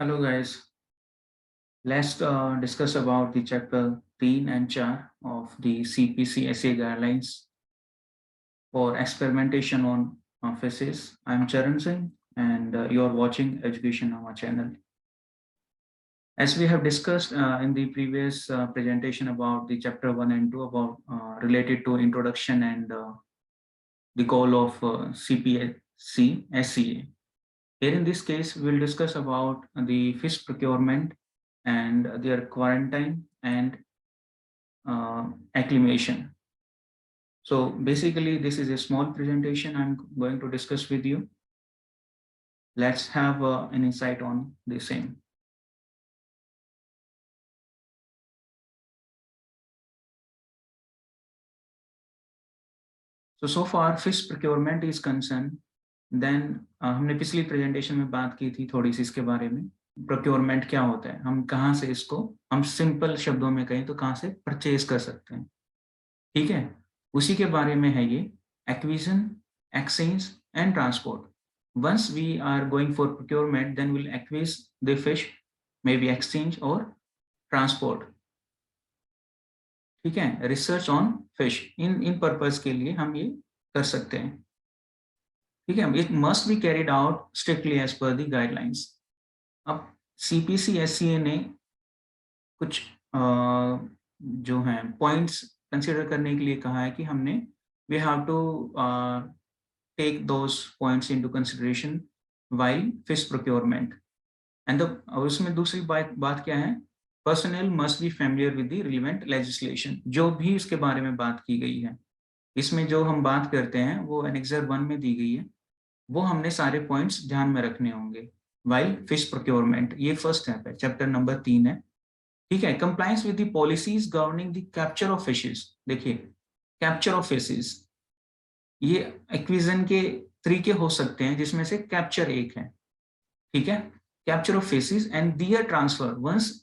Hello guys, let's discuss about the chapter 3 and 4 of the CPC SA guidelines for experimentation on feces. I'm Charan Singh and you're watching Education Nama channel. As we have discussed in the previous presentation about the chapter 1 and 2 about related to introduction and the goal of CPC SCA. Here in this case, we'll discuss about the fish procurement and their quarantine and acclimation. So basically, this is a small presentation I'm going to discuss with you. Let's have an insight on the same. So far fish procurement is concerned, then हमने पिछली presentation में बात की थी थोड़ी सी इसके बारे में. प्रोक्योरमेंट क्या होता है, हम कहाँ से इसको, हम सिंपल शब्दों में कहें तो कहाँ से परचेज कर सकते हैं. ठीक है, उसी के बारे में है ये. Acquisition, exchange and transport. Once we are going for procurement, then we'll acquire the fish, maybe exchange or transport. ठीक है, research on fish in purpose के लिए हम ये कर सकते हैं. ठीक है, it must be carried out strictly as per the guidelines. अब सीपीसी एससीए ने कुछ जो हैं पॉइंट्स कंसिडर करने के लिए कहा है कि हमने we have to take those points into consideration while fish procurement. And उसमें दूसरी बात क्या है, personnel must be familiar with the relevant legislation. जो भी इसके बारे में बात की गई है, इसमें जो हम बात करते हैं वो एनेक्सर 1 में दी गई है, वो हमने सारे पॉइंट्स ध्यान में रखने होंगे व्हाइल फिश प्रोक्योरमेंट. ये फर्स्ट स्टेप है, चैप्टर नंबर 3 है. ठीक है, compliance with the policies governing the capture of fishes. देखिए, कैप्चर ऑफ फिशेस ये एक्विजन के तरीके हो सकते हैं, जिसमें से कैप्चर एक है. ठीक है, capture of fishes and their transfer. Once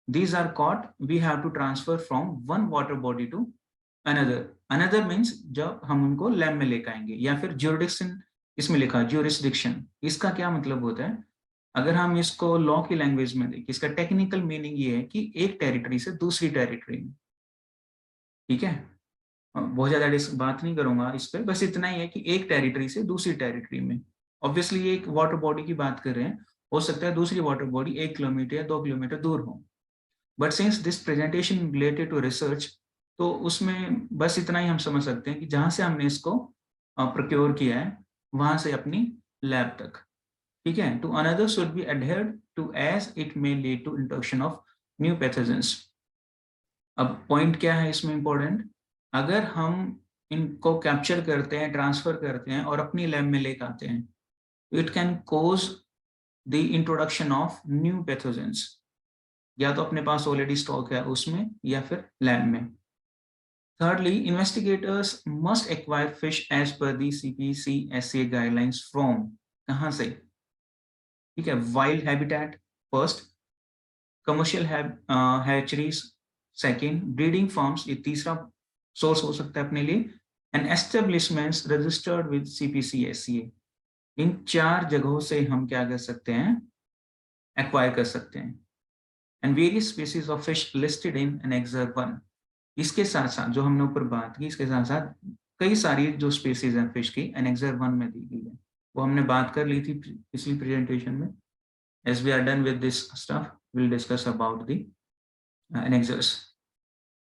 these are caught, we have to transfer from one water body to another means जब हम उनको लैब में लेकर आएंगे, या फिर jurisdiction, इसमें लिखा jurisdiction. इसका क्या मतलब होता है, अगर हम इसको लॉ की लैंग्वेज में देखें, इसका टेक्निकल मीनिंग ये है कि एक टेरिटरी से दूसरी टेरिटरी में. ठीक है, बहुत ज्यादा बात नहीं करूंगा इस पर, बस इतना ही है कि एक टेरिटरी से दूसरी टेरिटरी में. ऑब्वियसली ये एक वाटर बॉडी की बात कर रहे हैं, हो सकता है दूसरी वाटर बॉडी 1 किलोमीटर या 2 किलोमीटर दूर हो. But since this presentation related to research, तो उसमें बस इतना ही हम समझ सकते हैं कि जहां से हमने इसको प्रोक्योर किया है वहां से अपनी लैब तक. ठीक है, to another should be adhered to as it may lead to introduction of new pathogens. अब पॉइंट क्या है इसमें इंपॉर्टेंट, अगर हम इनको कैप्चर करते हैं, ट्रांसफर करते हैं और अपनी लैब में लेकर आते हैं, it can cause the introduction of new pathogens. या तो अपने पास ऑलरेडी स्टॉक है उसमें, या फिर लैब में. Thirdly, investigators must acquire fish as per the CPCSEA guidelines from. कहां से, ठीक है, wild habitat first, commercial hatcheries second, breeding farms, ये तीसरा सोर्स हो सकता है अपने लिए, and establishments registered with CPCSEA. इन 4 जगहों से हम क्या कर सकते हैं, एक्वायर कर सकते हैं. And various species of fish listed in annexure 1. इसके साथ साथ जो हमने ऊपर बात की, इसके साथ साथ कई सारी जो स्पीसीज हैं फिश की एनेक्सर 1 में दी गई है, वो हमने बात कर ली थी पिछली प्रेजेंटेशन में. As we are done with this stuff, will discuss about the annexures.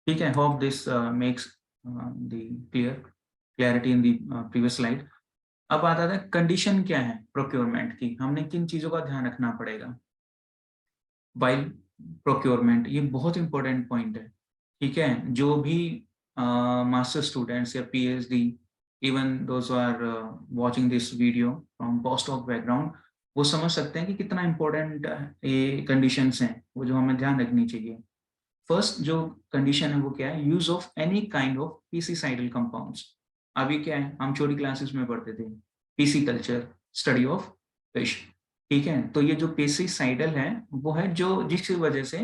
ठीक है, hope this makes the clarity in the previous slide. अब आता था कंडीशन क्या है प्रोक्योरमेंट की, हमने किन चीजों का ध्यान रखना पड़ेगा वाइल प्रोक्योरमेंट. ये बहुत इंपॉर्टेंट पॉइंट है. ठीक है, जो भी मास्टर स्टूडेंट्स या PhD, even those are watching this video from post of background, वो समझ सकते हैं कि कितना इंपॉर्टेंट ये कंडीशंस हैं, वो जो हमें ध्यान रखनी चाहिए. फर्स्ट जो कंडीशन है वो क्या है, use of any kind of piscicidal compounds. अभी क्या है, हम छोटी क्लासेस में पढ़ते थे pisciculture, study of fish. ठीक है, तो ये जो पेस्टिसाइडल है वो है जो जिसकी वजह से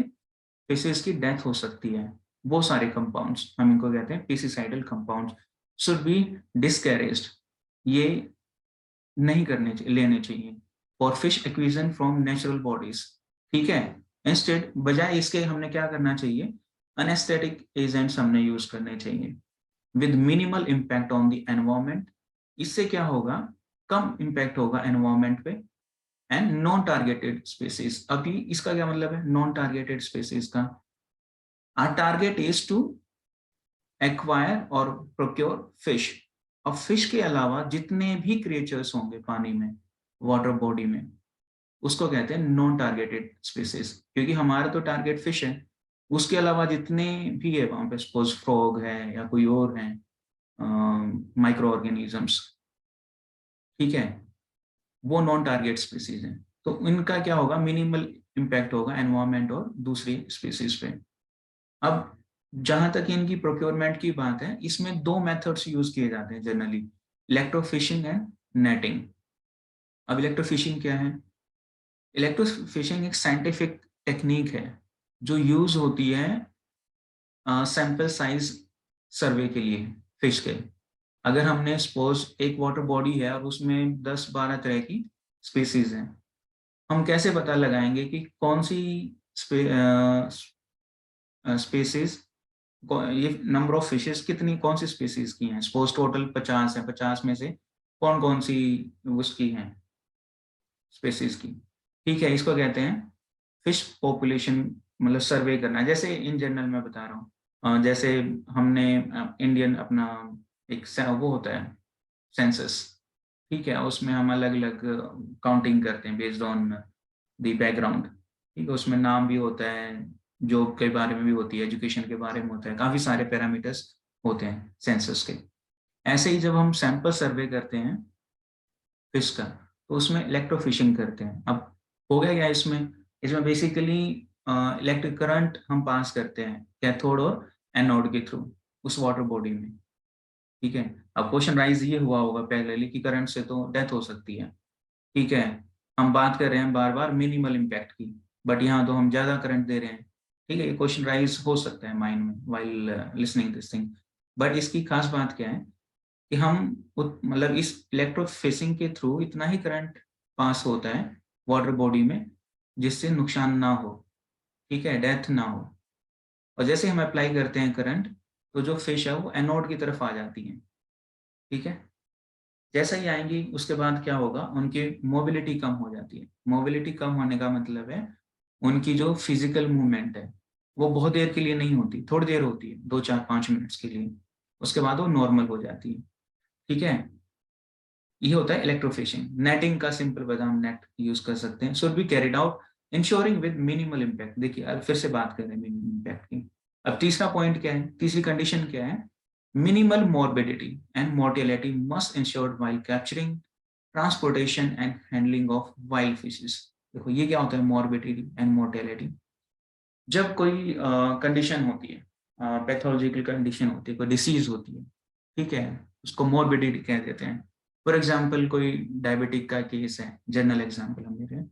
फिशेस की डेथ हो सकती है. वो सारे कंपाउंड्स हम इनको कहते हैं pesticidal compounds, should be discouraged. ये नहीं लेने चाहिए for fish एक्विजन from natural bodies. ठीक है। इंस्टेड बजाय इसके हमने क्या करना चाहिए, अनेस्थेटिक एजेंट्स हमने यूज करने चाहिए with minimal impact on the environment. इससे क्या होगा, कम इम्पैक्ट होगा एनवायरमेंट पे, एंड नॉन टारगेटेड स्पेसीज। अभी इसका क्या मतलब है नॉन टारगेटेड स्पेसीज का, our target is to acquire और प्रोक्योर फिश। अब फिश के अलावा जितने भी क्रिएचर्स होंगे पानी में, वाटर बॉडी में, उसको कहते हैं नॉन टारगेटेड स्पीसीज, क्योंकि हमारा तो टारगेट फिश है। उसके अलावा जितने भी है वहां पे, सपोज फ्रॉग है या कोई और है, माइक्रो ऑर्गेनिजम्स, ठीक है, वो नॉन टारगेट स्पीसीज है। तो इनका क्या होगा, मिनिमल इम्पैक्ट होगा एनवायरमेंट और दूसरी स्पीसीज पे। अब जहां तक इनकी प्रोक्योरमेंट की बात है, इसमें दो मेथड्स यूज किए जाते हैं जनरली, इलेक्ट्रोफिशिंग एंड नेटिंग। अब इलेक्ट्रोफिशिंग क्या है, इलेक्ट्रोफिशिंग एक साइंटिफिक टेक्निक है जो यूज होती है सैंपल साइज सर्वे के लिए फिश के। अगर हमने सपोज एक वाटर बॉडी है और उसमें 10-12 तरह की स्पीसीज हैं, हम कैसे पता लगाएंगे कि कौन सी स्पीसीज, ये नंबर ऑफ फिशेस कितनी, कौन सी स्पीसीज की हैं। सपोज टोटल 50 है, 50 में से कौन कौन सी उसकी हैं स्पीसीज की। ठीक है, इसको कहते हैं फिश पॉपुलेशन, मतलब सर्वे करना। जैसे इन जनरल मैं बता रहा हूँ, जैसे हमने इंडियन अपना एक वो होता है सेंसस, ठीक है, उसमें हम अलग अलग काउंटिंग करते हैं बेस्ड ऑन द बैकग्राउंड। ठीक है, उसमें नाम भी होता है, जॉब के बारे में भी होती है, एजुकेशन के बारे में होता है, काफी सारे पैरामीटर्स होते हैं सेंसस के। ऐसे ही जब हम सैंपल सर्वे करते हैं फिश का, तो उसमें इलेक्ट्रोफिशिंग करते हैं। अब हो गया क्या इसमें, इसमें बेसिकली इलेक्ट्रिक करंट हम पास करते हैं कैथोड और एनोड के थ्रू उस वाटर बॉडी में। ठीक है, अब क्वेश्चन राइज ये हुआ होगा पहले कि करंट से तो डेथ हो सकती है। ठीक है, हम बात कर रहे हैं बार बार मिनिमल इम्पैक्ट की, बट यहाँ तो हम ज्यादा करंट दे रहे हैं। ठीक है, ये क्वेश्चन राइज हो सकता है माइंड में while listening this thing. But इसकी खास बात क्या है कि हम मतलब इस इलेक्ट्रोफिशिंग के थ्रू इतना ही करंट पास होता है वाटर बॉडी में जिससे नुकसान ना हो, ठीक है, डेथ ना हो। और जैसे हम अप्लाई करते हैं करंट, तो जो फिश है वो एनोड की तरफ आ जाती है। ठीक है, जैसा ही आएंगी उसके बाद क्या होगा, उनकी मोबिलिटी कम हो जाती है। मोबिलिटी कम होने का मतलब है उनकी जो फिजिकल मूवमेंट है वो बहुत देर के लिए नहीं होती, थोड़ी देर होती है, 2-4-5 मिनट्स के लिए, उसके बाद वो नॉर्मल हो जाती है। ठीक है, ये होता है इलेक्ट्रोफिशिंग। नेटिंग का सिंपल बदाम नेट यूज कर सकते हैं, should be carried out ensuring with minimal impact. देखिए अब फिर से बात कर रहे हैं मिनिमल इम्पैक्ट की। अब तीसरा पॉइंट क्या है, तीसरी कंडीशन क्या है, minimal morbidity and mortality must insured while capturing, transportation and handling of wild fishes. देखो ये क्या होता है मोर्बिडिटी एंड मोर्टेलिटी, जब कोई कंडीशन होती है, पैथोलॉजिकल कंडीशन होती है, कोई डिसीज होती है, ठीक है, उसको मोर्बिडिटी कह देते हैं। फॉर एग्जाम्पल कोई डायबिटिक का केस है, जनरल एग्जाम्पल हम ले रहे हैं,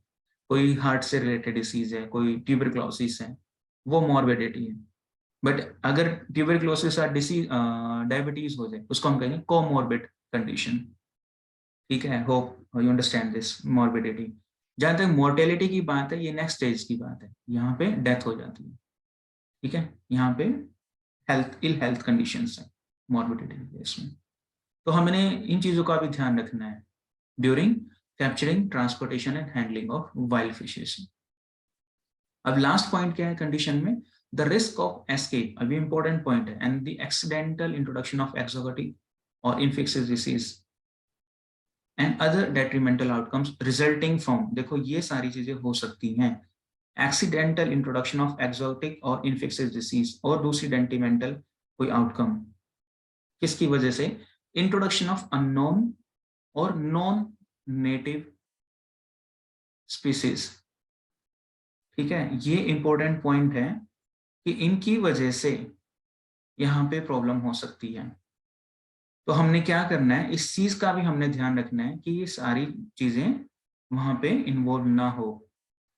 कोई हार्ट से रिलेटेड डिसीज है, कोई ट्यूबरक्लोसिस है, वो मोर्बिडिटी है। बट अगर ट्यूबरक्लोसिस और डिसीज डायबिटीज हो जाए, उसको हम कहेंगे कोमोर्बिड कंडीशन। ठीक है, hope you understand this morbidity. जहां तक मोर्टेलिटी की बात है, ये नेक्स्ट स्टेज की बात है, यहाँ पे डेथ हो जाती है। ठीक है, यहाँ पे इल हेल्थ कंडीशंस है मोर्बिडिटी के केस में। तो हमने इन चीजों का भी ध्यान रखना है during capturing, transportation and handling of wild fishes. अब लास्ट पॉइंट क्या है कंडीशन में, द रिस्क ऑफ एस्केप, अभी इंपॉर्टेंट पॉइंट है, and the accidental introduction of exotic और infectious disease and other detrimental outcomes resulting from. देखो ये सारी चीजें हो सकती हैं, एक्सीडेंटल इंट्रोडक्शन ऑफ एक्सोटिक और इन्फेक्शियस डिसीज और दूसरी डेट्रीमेंटल कोई आउटकम, किसकी वजह से, इंट्रोडक्शन ऑफ अननोन और नॉन नेटिव स्पीसीज। ठीक है, ये इंपॉर्टेंट पॉइंट है कि इनकी वजह से यहाँ पे प्रॉब्लम हो सकती है। तो हमने क्या करना है, इस चीज का भी हमने ध्यान रखना है कि ये सारी चीजें वहां पे इन्वॉल्व ना हो,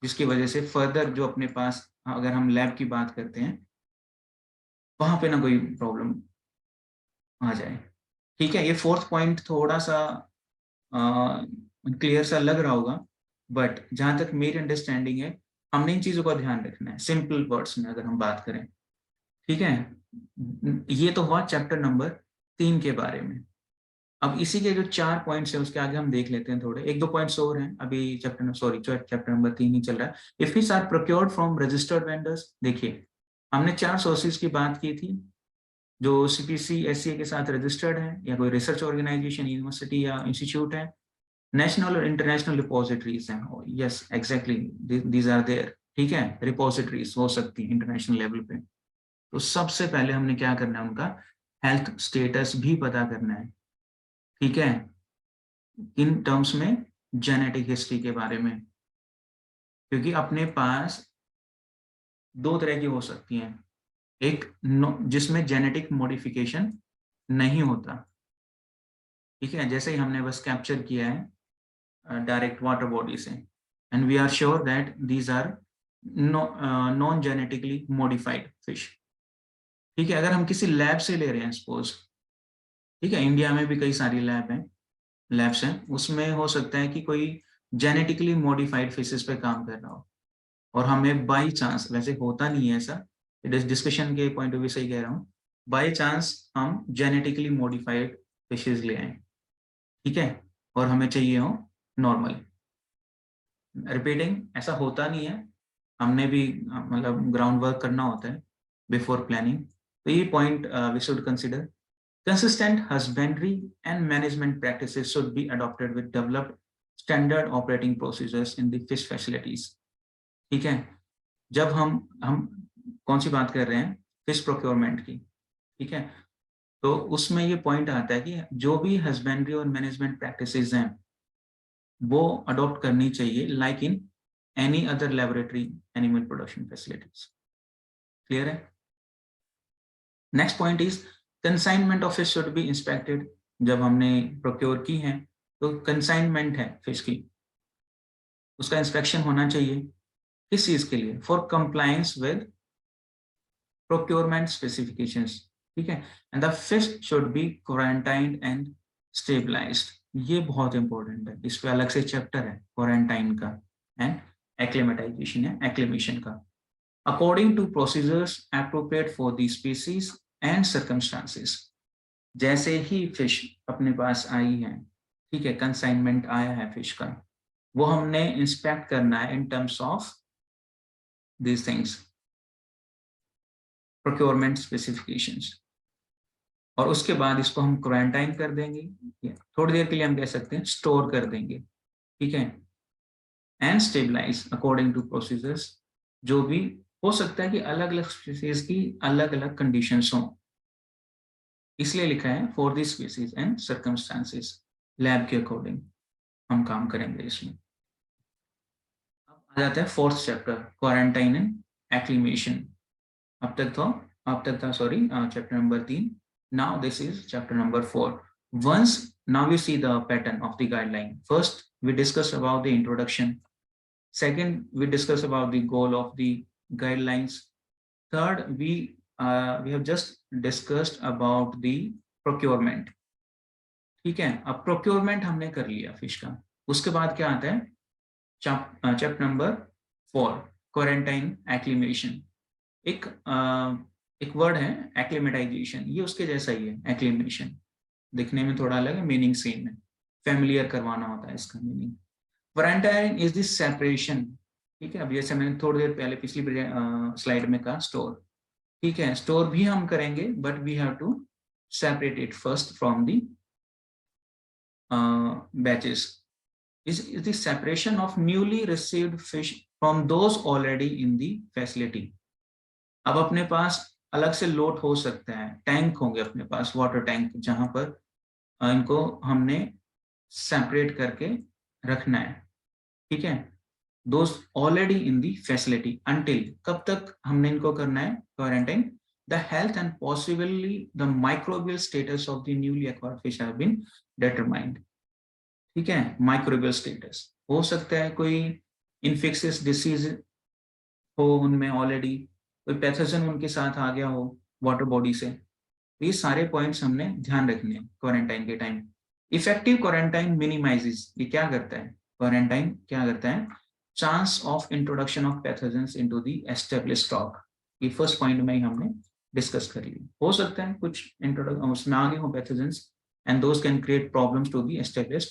जिसकी वजह से फर्दर जो अपने पास, अगर हम लैब की बात करते हैं, वहां पे ना कोई प्रॉब्लम आ जाए। ठीक है, ये फोर्थ पॉइंट थोड़ा सा क्लियर सा लग रहा होगा, बट जहां तक मेरी अंडरस्टैंडिंग है, हमने इन चीजों का ध्यान रखना है सिंपल वर्ड्स में अगर हम बात करें, ठीक है। ये तो हुआ चैप्टर नंबर 3 के बारे में। अब इसी के जो 4 पॉइंट्स है उसके आगे हम देख लेते हैं, थोड़े 1-2 पॉइंट्स और हैं अभी चैप्टर नंबर 3 ही चल रहा है। If fish are procured from registered vendors, देखिए हमने 4 सोर्सेज की बात की थी जो सीपीसी एससीए के साथ रजिस्टर्ड है, या कोई रिसर्च ऑर्गेनाइजेशन, यूनिवर्सिटी या इंस्टीट्यूट है, नेशनल और इंटरनेशनल रिपोजिटरीज हैं। Yes exactly, these are there, ठीक है। रिपोजिटरीज हो सकती है इंटरनेशनल लेवल पे। तो सबसे पहले हमने क्या करना है, उनका हेल्थ स्टेटस भी पता करना है, ठीक है, इन टर्म्स में जेनेटिक हिस्ट्री के बारे में, क्योंकि अपने पास 2 तरह की हो सकती हैं, एक जिसमें जेनेटिक मॉडिफिकेशन नहीं होता, ठीक है, जैसे ही हमने बस कैप्चर किया है डायरेक्ट वाटर बॉडी से, and we are sure that these are non genetically modified fish, ठीक है। अगर हम किसी लैब से ले रहे हैं सपोज, ठीक है, इंडिया में भी कई सारी लैब्स हैं, उसमें हो सकता है कि कोई जेनेटिकली मॉडिफाइड फिशेस पे काम कर रहा हो, और हमें बाई चांस, वैसे होता नहीं है ऐसा, डिस्कशन के पॉइंट ऑफ व्यू से ही कह रहा हूँ, बाई चांस हम जेनेटिकली मॉडिफाइड फिशेस ले आए, ठीक है, और हमें चाहिए हो नॉर्मल। रिपीटिंग, ऐसा होता नहीं है, हमने भी मतलब ग्राउंड वर्क करना होता है बिफोर प्लानिंग। तो ये point we should consider. Consistent husbandry and management practices should be adopted with developed standard operating procedures in the fish facilities, ठीक है। जब हम कौन सी बात कर रहे हैं, फिश प्रोक्योरमेंट की, ठीक है, तो उसमें ये पॉइंट आता है कि जो भी हस्बेंड्री और मैनेजमेंट प्रैक्टिसेस हैं वो अडॉप्ट करनी चाहिए like in any other laboratory animal production facilities. Clear है। Next point is consignment of fish should be inspected. जब हमने प्रोक्योर की है तो कंसाइनमेंट है फिश की, उसका इंस्पेक्शन होना चाहिए। किस चीज के लिए, for compliance with procurement specifications, ठीक है, and the fish should be quarantined and stabilised. ये बहुत इंपॉर्टेंट है, इस पे अलग से चैप्टर है क्वारंटाइन का एंड एक्लेमेटाइजेशन है, एक्लेमेशन का, according to procedures appropriate for the species and circumstances. जैसे ही फिश अपने पास आई है, ठीक है, कंसाइनमेंट आया है फिश का, वो हमने इंस्पेक्ट करना है in terms of these things, procurement specifications, और उसके बाद इसको हम क्वारंटाइन कर देंगे, थोड़ी देर के लिए हम कह सकते हैं स्टोर कर देंगे, ठीक है, and stabilise according to procedures. जो भी हो सकता है कि अलग अलग स्पीसीज की अलग अलग कंडीशंस हों, इसलिए लिखा है for this species and circumstances, lab के अकॉर्डिंग हम काम करेंगे इसमें। अब आ जाता है 4th chapter, quarantine and acclimation. अब तक था sorry chapter number 3। Now this is chapter number 4। once now we see the pattern of the guideline. First we discuss about the introduction, second we discuss about the goal of the guidelines, third we have just discussed about the procurement, ठीक है। अब procurement हमने कर लिया fish का, उसके बाद क्या आता है चैप्टर नंबर 4, क्वारंटाइन एक्लिमेशन। एक एक वर्ड है एक्लिमेटाइजेशन, ये उसके जैसा ही है एक्लिमेशन, दिखने में थोड़ा अलग है, मीनिंग सेम है, फैमिलियर करवाना होता है इसका meaning. Quarantine is this separation, ठीक है। अब जैसे मैंने थोड़ी देर पहले पिछली स्लाइड में कहा स्टोर, ठीक है, स्टोर भी हम करेंगे but we have to separate it first from the batches. Is the separation of newly received fish from those already in the facility. अब अपने पास अलग से लोट हो सकता है, टैंक होंगे अपने पास, वाटर टैंक, जहां पर इनको हमने सेपरेट करके रखना है, ठीक है। Those already in the facility until, कब तक हमने इनको करना है quarantine, the health and possibly the microbial status of the newly acquired fish have been determined, ठीक है। माइक्रोबियल स्टेटस हो सकता है कोई इन्फेक्शियस डिसीज हो उनमें ऑलरेडी, कोई पैथोजन उनके साथ आ गया हो वाटर बॉडी से, ये सारे पॉइंट्स हमने ध्यान रखने हैं क्वारंटाइन के टाइम। इफेक्टिव क्वारंटाइन मिनिमाइजेस, ये क्या करता है, क्वारंटाइन क्या करता है, chance of introduction of pathogens into the established stock, ये फर्स्ट पॉइंट में ही हमने डिस्कस कर लिया। हो सकता है कुछ इंट्रोडक्शन उसमें आगे हो pathogens and those can create problems to the established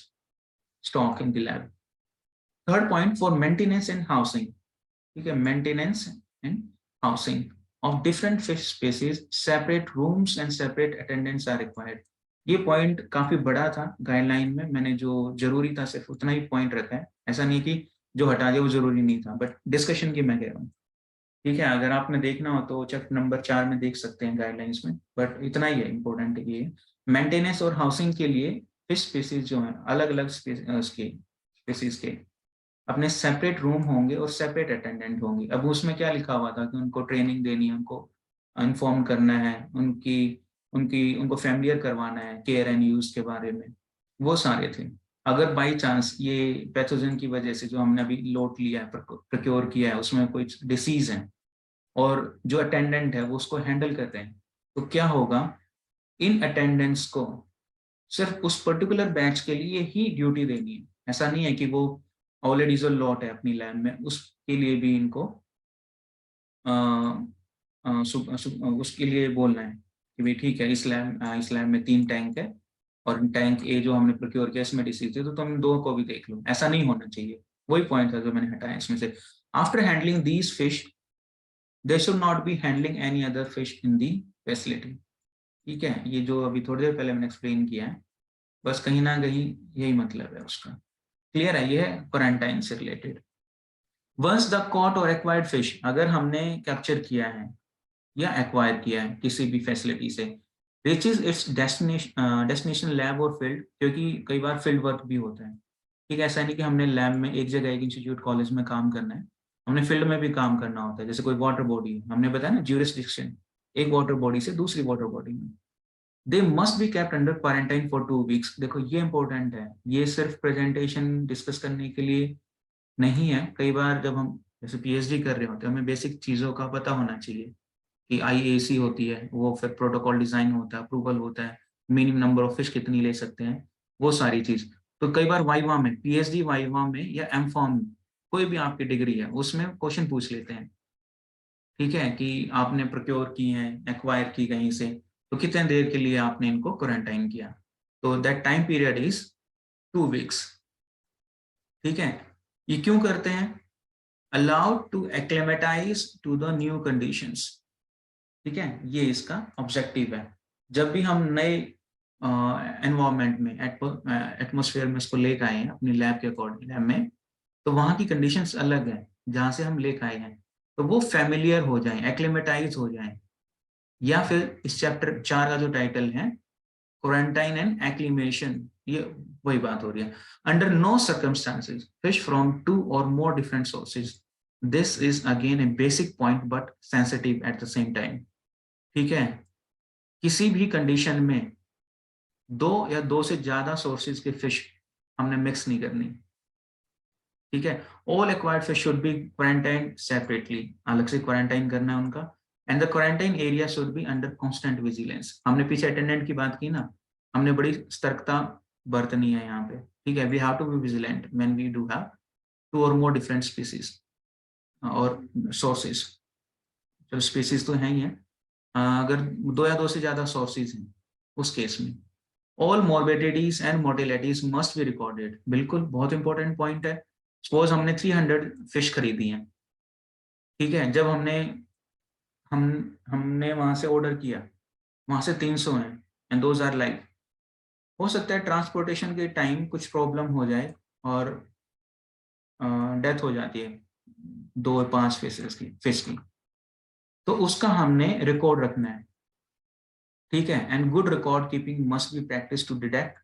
stock in the lab. Third point, for maintenance and housing, ठीक है, maintenance and housing of different fish species, separate rooms and separate attendants are required। ये point काफी बड़ा था guideline में, मैंने जो जरूरी था सिर्फ उतना ही पॉइंट रखा है, ऐसा नहीं कि जो हटा दिया वो जरूरी नहीं था, बट डिस्कशन की मैं कह रहा हूँ। ठीक है, अगर आपने देखना हो तो चैप्टर नंबर 4 में देख सकते हैं गाइडलाइंस में, बट इतना ही है इंपॉर्टेंट है ये। मेंटेनेंस और हाउसिंग के लिए फिश स्पीसीज जो है अलग अलग स्पीसीज के अपने सेपरेट रूम होंगे और सेपरेट अटेंडेंट होंगे। अब उसमें क्या लिखा हुआ था कि उनको ट्रेनिंग देनी है, उनको इन्फॉर्म करना है, उनकी उनकी उनको फैमिलियर करवाना है केयर एंड यूज के बारे में, वो सारे थे। अगर बाई चांस ये पैथोजन की वजह से जो हमने अभी लोट लिया है, प्रोक्योर किया है, उसमें कोई डिसीज है और जो अटेंडेंट है वो उसको हैंडल करते हैं, तो क्या होगा, इन अटेंडेंट्स को सिर्फ उस पर्टिकुलर बैच के लिए ही ड्यूटी देनी है। ऐसा नहीं है कि वो ऑलरेडी जो लॉट है अपनी लैब में उसके लिए भी इनको उसके लिए बोलना है कि भाई ठीक है, इस लैब में 3 टैंक है और टैंक ए जो हमने प्रोक्योर किया इसमें डिसीज है, तो तुम 2 को भी देख लो। ऐसा नहीं होना चाहिए, वही पॉइंट था जो मैंने हटाया इसमें से। After handling these fish they should not be handling any other fish in the facility. ठीक है, ये जो अभी थोड़ी देर पहले मैंने एक्सप्लेन किया है, बस कहीं ना कहीं यही मतलब है उसका। क्लियर है, ये है क्वारंटाइन से रिलेटेड। वंस द कॉट और एक्वायर्ड फिश, अगर हमने कैप्चर किया है या एक्वायर किया है किसी भी फैसिलिटी से, रीचेज इट्स डेस्टिनेशन लैब और फील्ड, क्योंकि कई बार फील्ड वर्क भी होता है। ठीक है, ऐसा नहीं कि हमने लैब में एक जगह एक इंस्टीट्यूट कॉलेज में काम करना है, हमने फील्ड में भी काम करना होता है। जैसे कोई वाटर बॉडी, हमने बताया ना ज्यूरिसडिक्शन, एक वाटर बॉडी से दूसरी वाटर बॉडी में, they must be kept under quarantine for 2 weeks. देखो ये इंपॉर्टेंट है, ये सिर्फ प्रेजेंटेशन डिस्कस करने के लिए नहीं है। कई बार जब हम जैसे पीएचडी कर रहे होते हैं, हमें बेसिक चीज़ों का पता होना चाहिए कि आईएसी होती है, वो फिर प्रोटोकॉल डिजाइन होता है, अप्रूवल होता है, मिनिमम नंबर ऑफ फिश कितनी ले सकते हैं, वो सारी चीज। तो कई बार वाइवा में, पीएचडी वाइवा में या एम फॉर्म में, कोई भी आपकी डिग्री है उसमें क्वेश्चन पूछ लेते हैं। ठीक है, कि आपने प्रोक्योर की है, एक्वायर की कहीं से, तो कितने देर के लिए आपने इनको क्वारंटाइन किया, तो that time period is 2 weeks. ठीक है, ये क्यों करते हैं, allowed to acclimatise to the new conditions. ठीक है, ये इसका ऑब्जेक्टिव है। जब भी हम नए एनवायरनमेंट में, एटमॉस्फेयर में इसको लेकर आए हैं अपनी लैब के अकॉर्डिंग, लैब में, तो वहाँ की कंडीशंस अलग है जहाँ से हम लेकर आए हैं, तो वो फेमिलियर हो जाएं, एक्लेमेटाइज हो जाएं। या फिर इस चैप्टर 4 का जो टाइटल है क्वारंटाइन एंड एक्लिमेशन, ये वही बात हो रही है। Under no circumstances fish from 2 और more different sources, this is again a basic point but sensitive at the same time. ठीक है, किसी भी कंडीशन में 2 या 2 से ज्यादा सोर्सेज के फिश हमने मिक्स नहीं करनी। ठीक है, all acquired fish should B quarantine separately, अलग से क्वारंटाइन करना है उनका। And the quarantine area should be under constant vigilance. हमने पीछे अटेंडेंट की बात की ना, हमने बड़ी सतर्कता बरतनी है यहाँ पे। ठीक है, we have to be vigilant when we do have 2 और मोर डिफरेंट स्पीसीज और सोर्सेज। चलो स्पीसीज तो है ही है, अगर 2 या 2 से ज्यादा सोर्सेज हैं उस केस में all morbidities and mortalities must be recorded. बिल्कुल, बहुत इंपॉर्टेंट पॉइंट है। सपोज हमने 300 फिश खरीदी हैं, ठीक है, जब हमने वहां से ऑर्डर किया, वहां से 300 हैं एंड दोज आर लाइव। हो सकता है ट्रांसपोर्टेशन के टाइम कुछ प्रॉब्लम हो जाए और डेथ हो जाती है 2 या 5 फिश की, तो उसका हमने रिकॉर्ड रखना है। ठीक है, and good record keeping must be practice to detect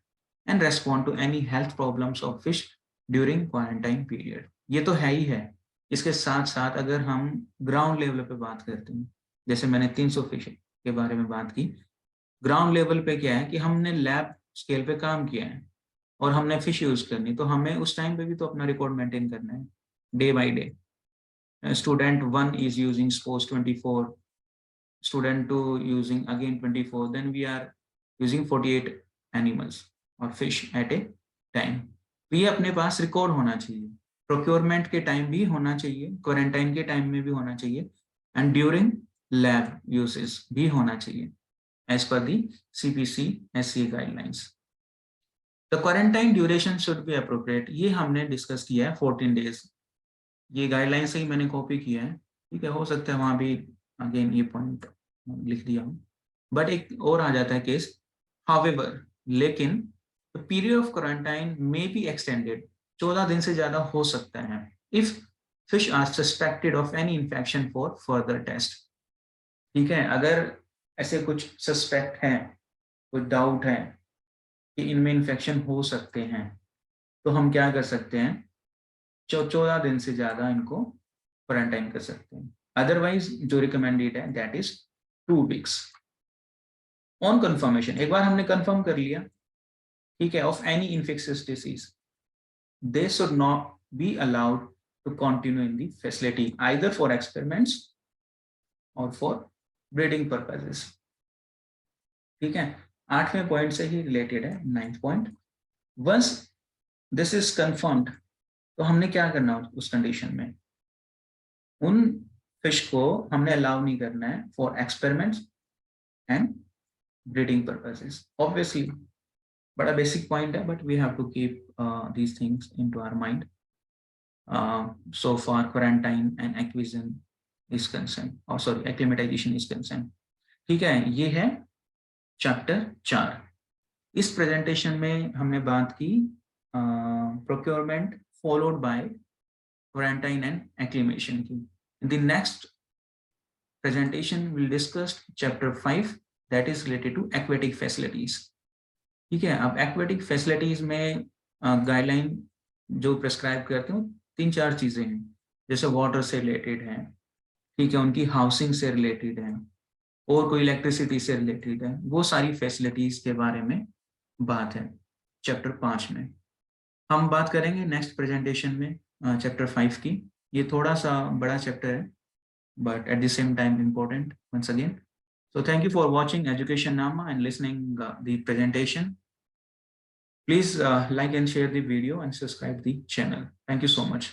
and respond to any health problems of fish during quarantine period. ये तो है ही है। इसके साथ साथ अगर हम ग्राउंड लेवल पे बात करते हैं, जैसे मैंने 300 फिश के बारे में बात की, ग्राउंड लेवल पे क्या है कि हमने लैब स्केल पे काम किया है और हमने फिश यूज करनी, तो हमें उस टाइम पे भी तो अपना रिकॉर्ड मेंटेन करना है day by day. Student 1 is using suppose 24, student 2 using again 24, then we are using 48 animals or fish at a time। तो ये अपने पास रिकॉर्ड होना चाहिए, प्रोक्योरमेंट के टाइम भी होना चाहिए, क्वारंटाइन के टाइम में भी होना चाहिए, एंड ड्यूरिंग लैब यूसेज भी होना चाहिए as per the CPC/SCA guidelines. The quarantine duration should be appropriate, ये हमने डिस्कस किया है 14 डेज, ये गाइडलाइन से ही मैंने कॉपी किया है, ठीक है। हो सकता है वहां भी अगेन ये पॉइंट लिख दिया हूँ, बट एक और आ जाता है केस, हाउएवर, लेकिन the period of quarantine may be extended, 14 दिन से ज्यादा हो सकता है, if fish are suspected of any infection for further test, ठीक है। अगर ऐसे कुछ सस्पेक्ट है, कुछ डाउट है कि इनमें इन्फेक्शन हो सकते हैं, तो हम क्या कर सकते हैं, 14 दिन से ज्यादा इनको क्वारंटाइन कर सकते हैं। अदरवाइज जो रिकमेंडेड है that is 2 weeks. On confirmation, एक बार हमने कंफर्म कर लिया, ठीक है, of any infectious disease, they should not be allowed to continue in the facility either for experiments और फॉर ब्रीडिंग पर्पसेस, ठीक है। 8वें पॉइंट से ही रिलेटेड है 9th point. Once this is confirmed, तो हमने क्या करना उस कंडीशन में, उन फिश को हमने अलाउ नहीं करना है for experiments and breeding purposes, obviously बड़ा बेसिक पॉइंट है, but we have to keep these things into our mind so far quarantine and acquisition is concerned, or sorry acclimatization is concerned, ठीक है। ये है chapter 4। इस presentation में हमने बात की procurement followed by quarantine and acclimation की। In the next presentation we'll discuss chapter 5 that is related to aquatic facilities, ठीक है। अब aquatic facilities में गाइडलाइन जो प्रेस्क्राइब करते हैं 3-4 चीजें हैं, जैसे वाटर से रिलेटेड है, ठीक है, उनकी हाउसिंग से रिलेटेड है, और कोई इलेक्ट्रिसिटी से रिलेटेड है, वो सारी फैसिलिटीज के बारे में बात है चैप्टर 5 में। हम बात करेंगे नेक्स्ट प्रेजेंटेशन में चैप्टर 5 की। ये थोड़ा सा बड़ा चैप्टर है, but at the same time important once again. So thank you for watching Education Nama and listening the presentation. Please like and share the video and subscribe the channel. Thank you so much.